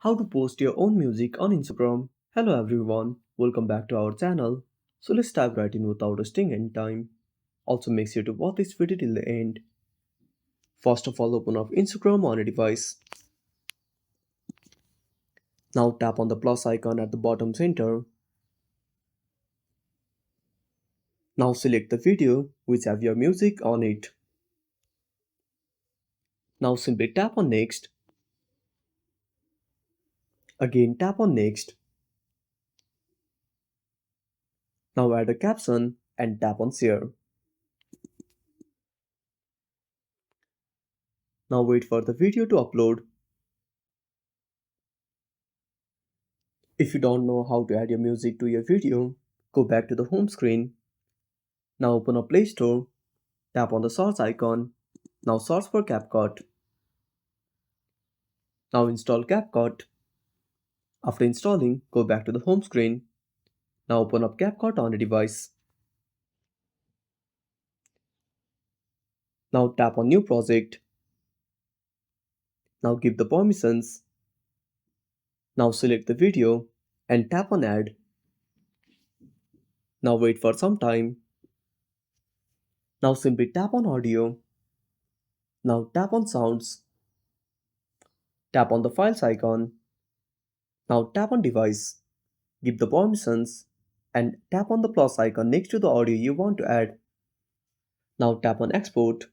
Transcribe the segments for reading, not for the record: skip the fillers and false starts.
How to post your own music on Instagram. Hello everyone, welcome back to our channel. So let's dive right in without wasting any time. Also make sure to watch this video till the end. First of all, open up Instagram on a device. Now tap on the plus icon at the bottom center. Now select the video which have your music on it. Now simply tap on next. Again tap on next. Now add a caption and tap on share. Now wait for the video to upload. If you don't know how to add your music to your video, go back to the home screen. Now open up Play Store, tap on the search icon. Now search for CapCut. Now install CapCut. After installing, go back to the home screen. Now open up CapCut on a device. Now tap on New Project. Now give the permissions. Now select the video and tap on Add. Now wait for some time. Now simply tap on Audio. Now tap on Sounds. Tap on the Files icon. Now tap on Device. Give the permissions and tap on the plus icon next to the audio you want to add. Now tap on Export.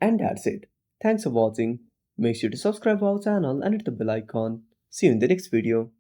And that's it. Thanks for watching. Make sure to subscribe our channel and hit the bell icon. See you in the next video.